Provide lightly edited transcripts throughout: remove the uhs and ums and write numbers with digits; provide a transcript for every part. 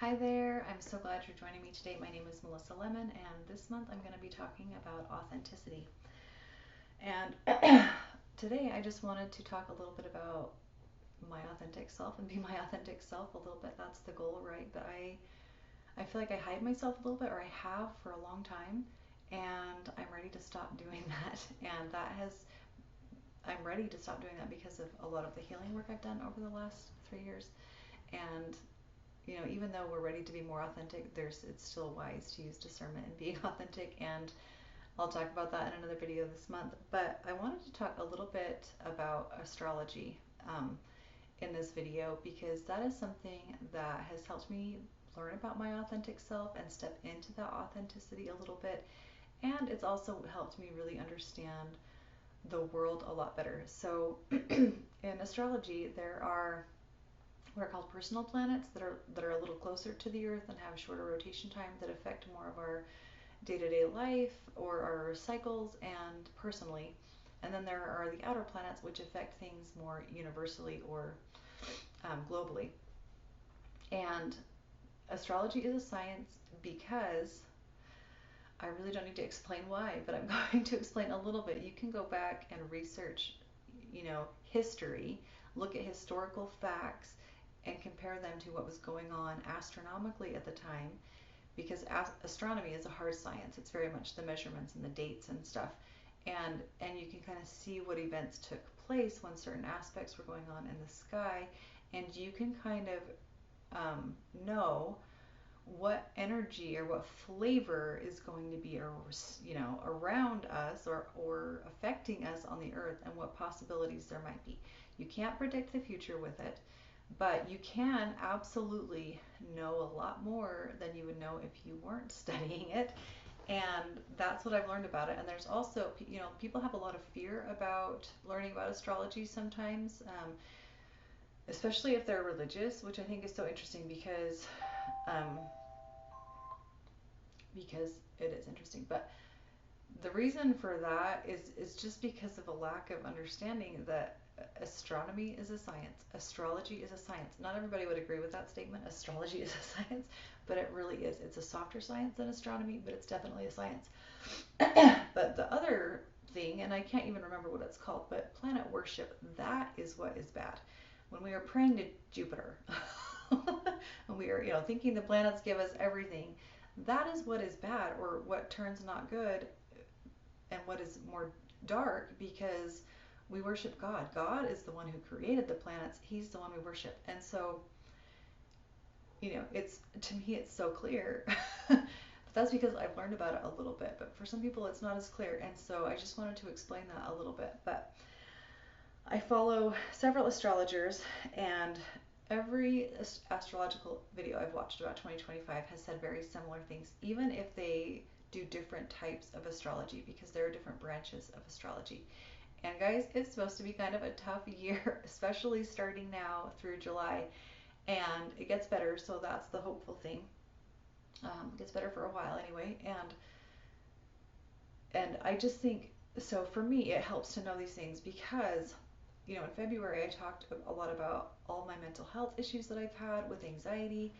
Hi there, I'm so glad you're joining me today. My name is Melissa Lemon, and this month I'm going to be talking about authenticity. And today I just wanted to talk a little bit about my authentic self and be my authentic self a little bit. That's the goal, right? But I feel like I hide myself a little bit, or I have for a long time, and I'm ready to stop doing that. And I'm ready to stop doing that because of a lot of the healing work I've done over the last 3 years. And even though we're ready to be more authentic, it's still wise to use discernment in being authentic, and I'll talk about that in another video this month. But I wanted to talk a little bit about astrology in this video because that is something that has helped me learn about my authentic self and step into that authenticity a little bit, and it's also helped me really understand the world a lot better. So in astrology, there are what are called personal planets that are a little closer to the Earth and have shorter rotation time that affect more of our day-to-day life or our cycles and personally. And then there are the outer planets, which affect things more universally or globally. And astrology is a science because I really don't need to explain why, but I'm going to explain a little bit. You can go back and research, history, look at historical facts, and compare them to what was going on astronomically at the time, because astronomy is a hard science. It's very much the measurements and the dates and stuff, and you can kind of see what events took place when certain aspects were going on in the sky, and you can kind of know what energy or what flavor is going to be around us or affecting us on the earth, and what possibilities there might be. You can't predict the future with it, but you can absolutely know a lot more than you would know if you weren't studying it. And that's what I've learned about it. And there's also, people have a lot of fear about learning about astrology sometimes, especially if they're religious, which I think is so interesting um, because it is interesting. But the reason for that is just because of a lack of understanding that astronomy is a science, astrology is a science. Not everybody would agree with that statement. Astrology is a science, but it really is. It's a softer science than astronomy, but it's definitely a science. But the other thing, and I can't even remember what it's called, but planet worship, that is what is bad. When we are praying to Jupiter, when we are, thinking the planets give us everything, that is what is bad, or what turns not good, and what is more dark, because we worship God. God is the one who created the planets. He's the one we worship. And so, it's, to me, it's so clear. But that's because I've learned about it a little bit. But for some people, it's not as clear. And so I just wanted to explain that a little bit. But I follow several astrologers, and every astrological video I've watched about 2025 has said very similar things, even if they do different types of astrology, because there are different branches of astrology. And guys, it's supposed to be kind of a tough year, especially starting now through July, and it gets better, so that's the hopeful thing. It gets better for a while anyway, and I just think, so for me it helps to know these things because in February I talked a lot about all my mental health issues that I've had with anxiety,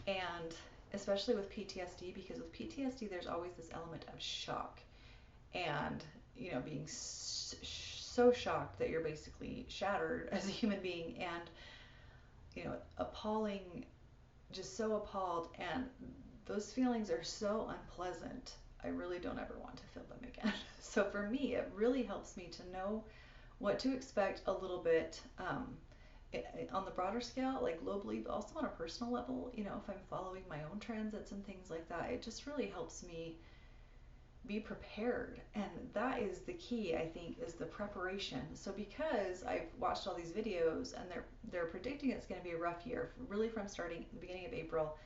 and especially with PTSD, because with PTSD there's always this element of shock, and being so shocked that you're basically shattered as a human being, and appalling, just so appalled, and those feelings are so unpleasant. I really don't ever want to feel them again. So for me, it really helps me to know what to expect a little bit, on the broader scale, like globally, but also on a personal level. If I'm following my own transits and things like that, it just really helps me be prepared. And that is the key, I think, is the preparation. So because I've watched all these videos and they're predicting it's going to be a rough year, really from starting the beginning of April.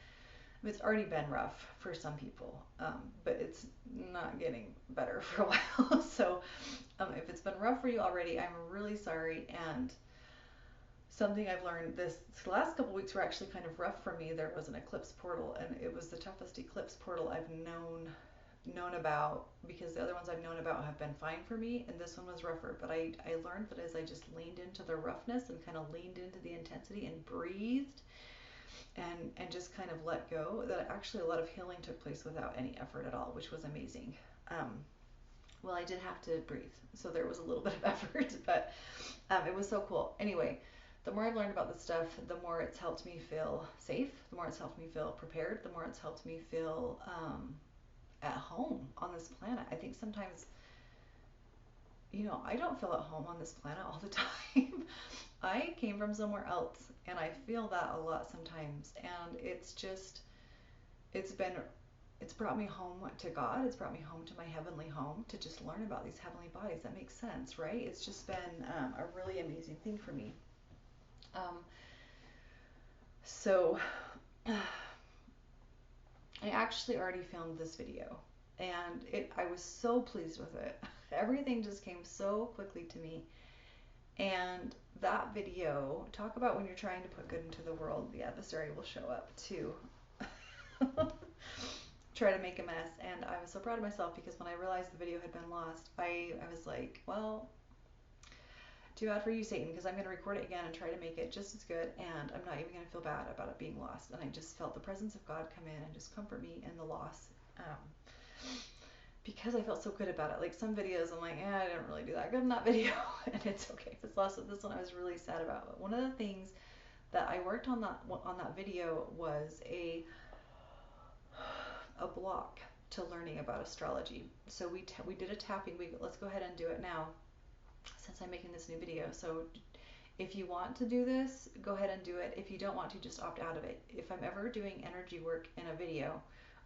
It's already been rough for some people, but it's not getting better for a while. So if it's been rough for you already, I'm really sorry. And something I've learned, this last couple weeks were actually kind of rough for me. There was an eclipse portal, and it was the toughest eclipse portal I've known about, because the other ones I've known about have been fine for me, and this one was rougher. But I learned that as I just leaned into the roughness and kind of leaned into the intensity and breathed, and just kind of let go, that actually a lot of healing took place without any effort at all, which was amazing. Um, well, I did have to breathe, so there was a little bit of effort, but it was so cool. Anyway, the more I've learned about this stuff, the more it's helped me feel safe, the more it's helped me feel prepared, the more it's helped me feel at home on this planet. I think sometimes, I don't feel at home on this planet all the time. I came from somewhere else, and I feel that a lot sometimes. And it's been, it's brought me home to God. It's brought me home to my heavenly home to just learn about these heavenly bodies. That makes sense, right? It's just been a really amazing thing for me. Um, so I actually already filmed this video, and I was so pleased with it. Everything just came so quickly to me. And that video, talk about when you're trying to put good into the world, the adversary will show up to try to make a mess. And I was so proud of myself because when I realized the video had been lost, I was like, well, too bad for you, Satan, because I'm going to record it again and try to make it just as good, and I'm not even going to feel bad about it being lost. And I just felt the presence of God come in and just comfort me in the loss. Because I felt so good about it. Like some videos, I'm like, I didn't really do that good in that video, and it's okay if it's lost. But this one, I was really sad about. But one of the things that I worked on that video was a block to learning about astrology. So we did a tapping. Let's go ahead and do it now, since I'm making this new video. So if you want to do this, go ahead and do it. If you don't want to, just opt out of it. If I'm ever doing energy work in a video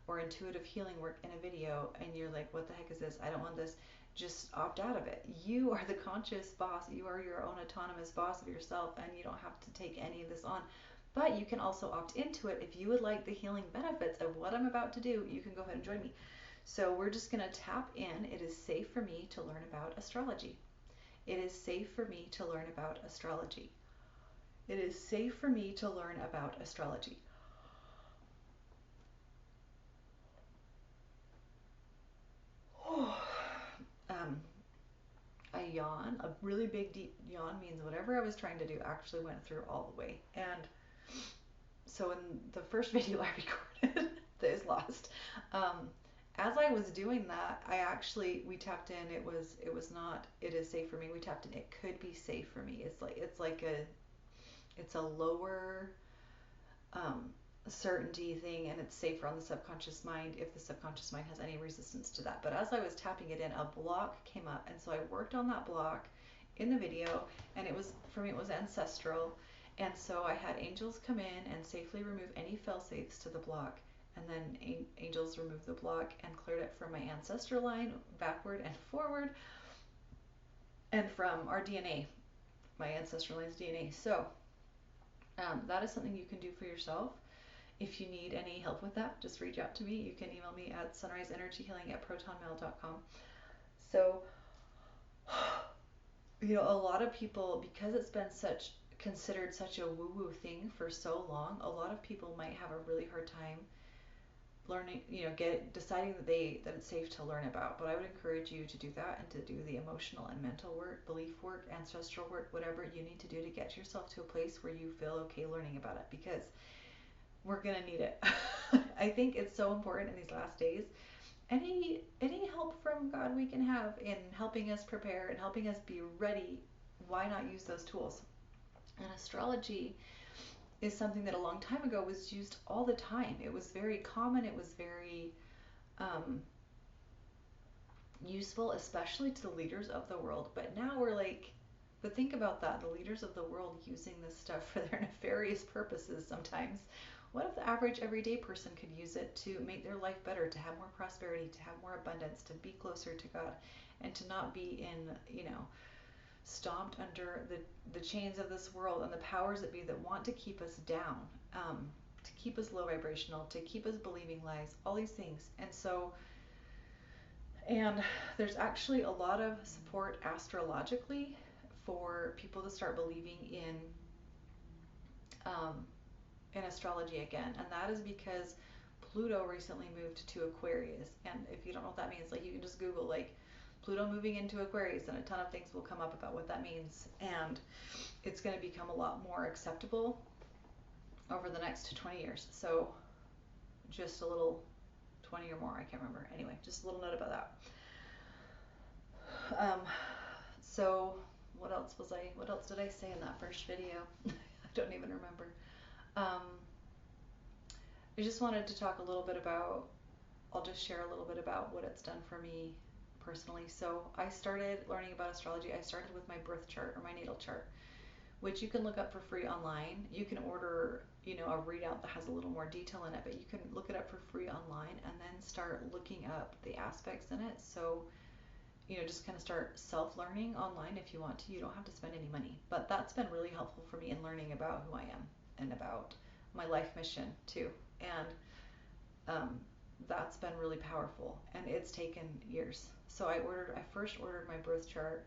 or intuitive healing work in a video and you're like, what the heck is this? I don't want this. Just opt out of it. You are the conscious boss. You are your own autonomous boss of yourself, and you don't have to take any of this on. But you can also opt into it. If you would like the healing benefits of what I'm about to do, you can go ahead and join me. So we're just going to tap in. It is safe for me to learn about astrology. It is safe for me to learn about astrology. It is safe for me to learn about astrology. I yawn. A really big deep yawn means whatever I was trying to do actually went through all the way. And so in the first video I recorded that is lost, as I was doing that, we tapped in. It was not, it is safe for me. We tapped in, it could be safe for me. It's a lower certainty thing, and it's safer on the subconscious mind if the subconscious mind has any resistance to that. But as I was tapping it in, a block came up, and so I worked on that block in the video, and it was, for me, it was ancestral. And so I had angels come in and safely remove any fail-safes to the block, and then angels removed the block and cleared it from my ancestral line backward and forward, and from our DNA, my ancestral line's DNA. So that is something you can do for yourself. If you need any help with that, just reach out to me. You can email me at sunriseenergyhealing@protonmail.com. So, a lot of people, because it's been considered such a woo-woo thing for so long, a lot of people might have a really hard time learning, deciding that it's safe to learn about. But I would encourage you to do that and to do the emotional and mental work, belief work, ancestral work, whatever you need to do to get yourself to a place where you feel okay learning about it, because we're gonna need it. I think it's so important in these last days. Any help from God we can have in helping us prepare and helping us be ready, why not use those tools? And astrology is something that a long time ago was used all the time. It was very common. It was very useful, especially to the leaders of the world. But now but think about that, the leaders of the world using this stuff for their nefarious purposes sometimes. What if the average everyday person could use it to make their life better, to have more prosperity, to have more abundance, to be closer to God, and to not be stomped under the chains of this world and the powers that be that want to keep us down, to keep us low vibrational, to keep us believing lies, all these things. And there's actually a lot of support astrologically for people to start believing in astrology again, and that is because Pluto recently moved to Aquarius. And if you don't know what that means, you can just Google Pluto moving into Aquarius, and a ton of things will come up about what that means. And it's going to become a lot more acceptable over the next 20 years. So just a little 20 or more, I can't remember. Anyway, just a little note about that. So what else did I say in that first video? I don't even remember. Um, I just wanted to talk a little bit about, I'll just share a little bit about what it's done for me personally. So I started learning about astrology. I started with my birth chart or my natal chart, which you can look up for free online. You can order, a readout that has a little more detail in it, but you can look it up for free online and then start looking up the aspects in it. So, just kind of start self-learning online if you want to. You don't have to spend any money, but that's been really helpful for me in learning about who I am and about my life mission too. And that's been really powerful, and it's taken years. So I first ordered my birth chart,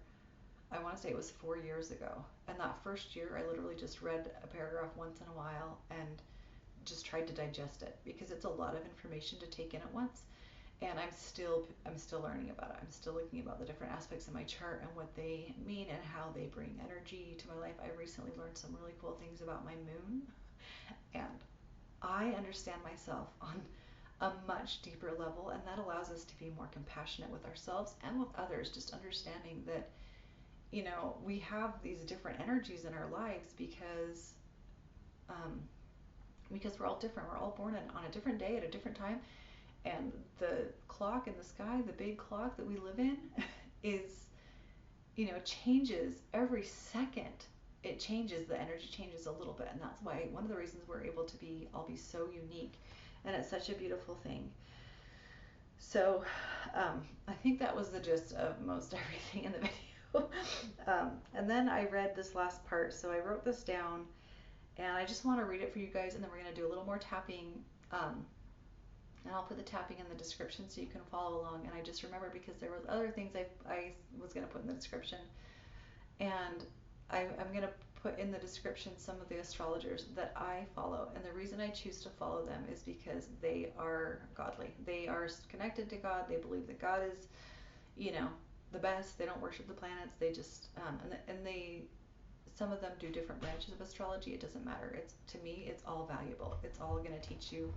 I want to say it was 4 years ago. And that first year, I literally just read a paragraph once in a while and just tried to digest it, because it's a lot of information to take in at once. And I'm still learning about it. I'm still looking about the different aspects of my chart and what they mean and how they bring energy to my life. I recently learned some really cool things about my moon, and I understand myself on a much deeper level, and that allows us to be more compassionate with ourselves and with others, just understanding that we have these different energies in our lives um, because we're all different. We're all born on a different day at a different time, and the clock in the sky, the big clock that we live in, is changes every second. It changes, the energy changes a little bit, and that's why one of the reasons we're able to all be so unique, and it's such a beautiful thing. So I think that was the gist of most everything in the video. And then I read this last part, so I wrote this down, and I just want to read it for you guys, and then we're going to do a little more tapping, and I'll put the tapping in the description so you can follow along. And I just remember, because there was other things I was going to put in the description, and I'm going to put in the description some of the astrologers that I follow. And the reason I choose to follow them is because they are godly. They are connected to God. They believe that God is, the best. They don't worship the planets. They just, some of them do different branches of astrology. It doesn't matter. To me, it's all valuable. It's all going to teach you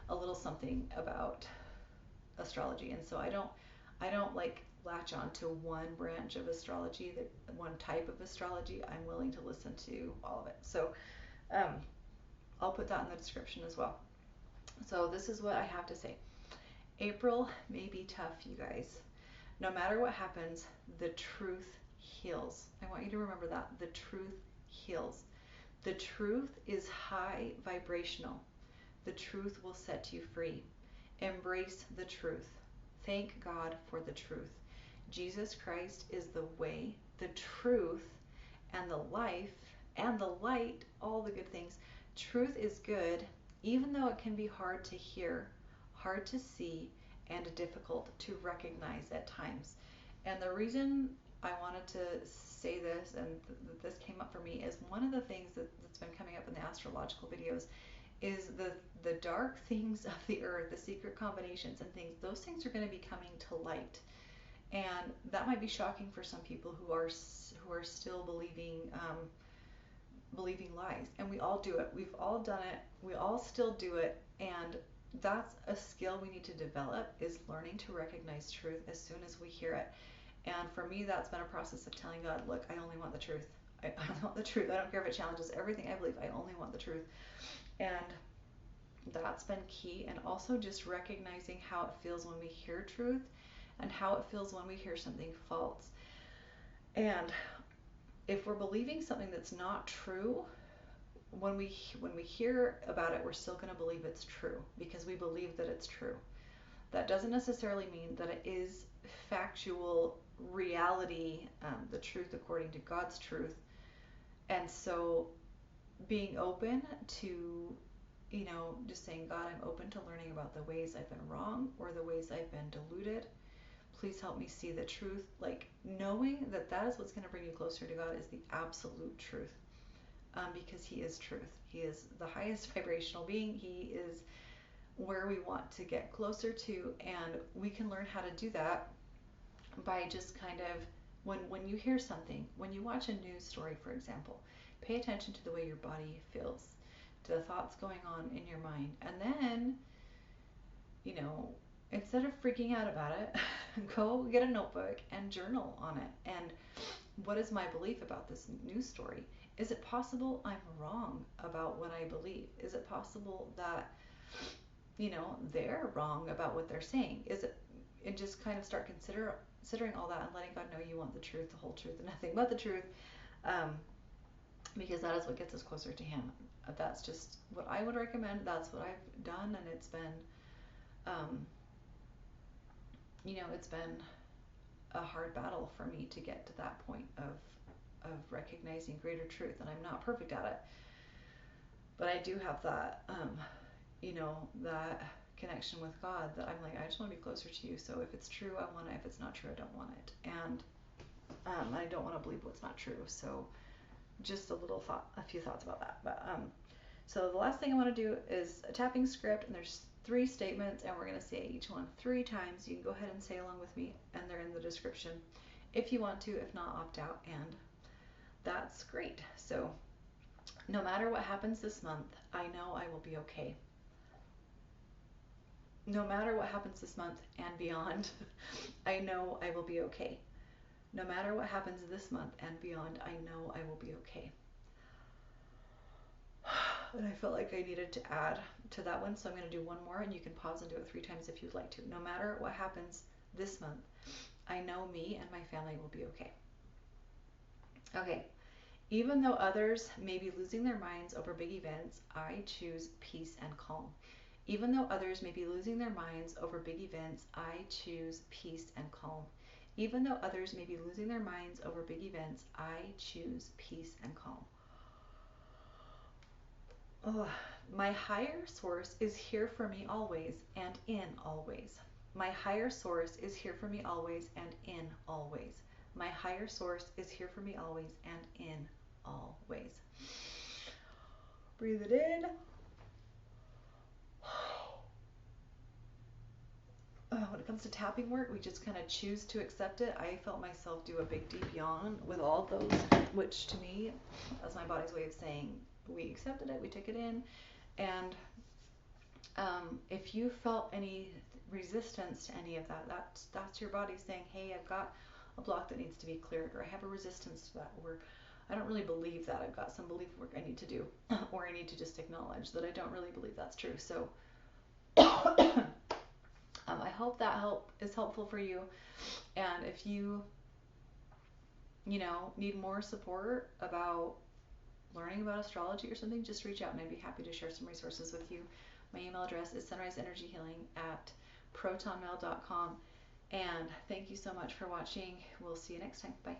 a little something about astrology. And so I don't like latch on to one branch of astrology, that one type of astrology. I'm willing to listen to all of it. So I'll put that in the description as well. So this is what I have to say. April may be tough, you guys. No matter what happens, the truth heals. I want you to remember that. The truth heals. The truth is high vibrational. The truth will set you free. Embrace the truth. Thank God for the truth. Jesus Christ is the way, the truth, and the life, and the light, all the good things. Truth is good, even though it can be hard to hear, hard to see, and difficult to recognize at times. And the reason I wanted to say this, and this came up for me, is one of the things that's been coming up in the astrological videos is the dark things of the earth, the secret combinations and things. Those things are going to be coming to light, and that might be shocking for some people who are still believing lies. And we all do it. We've all done it. We all still do it. And that's a skill we need to develop, is learning to recognize truth as soon as we hear it. And for me, that's been a process of telling God, look, I only want the truth. I only want the truth. I don't care if it challenges everything I believe. I only want the truth. And that's been key. And also just recognizing how it feels when we hear truth and how it feels when we hear something false. And if we're believing something that's not true, when we hear about it, we're still going to believe it's true because we believe that it's true. That doesn't necessarily mean that it is factual reality, the truth according to God's truth. And so being open to, just saying, God, I'm open to learning about the ways I've been wrong or the ways I've been deluded. Please help me see the truth. Like, knowing that that is what's going to bring you closer to God is the absolute truth, because He is truth. He is the highest vibrational being. He is where we want to get closer to, and we can learn how to do that by just kind of, when you hear something, when you watch a news story, for example, pay attention to the way your body feels. the thoughts going on in your mind. And then, you know, instead of freaking out about it, go get a notebook and journal on it. And what is my belief about this news story? Is it possible I'm wrong about what I believe? Is it possible that, you know, they're wrong about what they're saying? Is it, and just kind of start considering all that and letting God know you want the truth, the whole truth, and nothing but the truth, um, because that is what gets us closer to Him. That's just what I would recommend. That's what I've done, and it's been, um, you know, it's been a hard battle for me to get to that point of recognizing greater truth, and I'm not perfect at it, but I do have that, you know, that connection with God that I'm like, I just want to be closer to you. So if it's true, I want it. If it's not true, I don't want it. And I don't want to believe what's not true. So just a few thoughts about that. But so the last thing I want to do is a tapping script, and there's 3 statements, and we're going to say each one 3 times. You can go ahead and say along with me, and they're in the description if you want to. If not, opt out, and that's great. So no matter what happens this month, I know I will be okay. No matter what happens this month and beyond, I know I will be okay. No matter what happens this month and beyond, I know I will be okay. And I felt like I needed to add to that one, so I'm going to do one more, and you can pause and do it 3 times if you'd like to. No matter what happens this month, I know me and my family will be okay. Okay. Even though others may be losing their minds over big events, I choose peace and calm. Even though others may be losing their minds over big events, I choose peace and calm. Even though others may be losing their minds over big events, I choose peace and calm. Oh, my higher source is here for me always and in always. My higher source is here for me always and in always. My higher source is here for me always and in always. Breathe it in. When it comes to tapping work, we just kind of choose to accept it. I felt myself do a big deep yawn with all those, which to me, that's my body's way of saying we accepted it, we took it in. And if you felt any resistance to any of that, that's your body saying, hey, I've got a block that needs to be cleared, or I have a resistance to that, or I don't really believe that. I've got some belief work I need to do, or I need to just acknowledge that I don't really believe that's true. So I hope that is helpful for you. And if you need more support about learning about astrology or something, just reach out and I'd be happy to share some resources with you. My email address is sunriseenergyhealing@protonmail.com. And thank you so much for watching. We'll see you next time. Bye.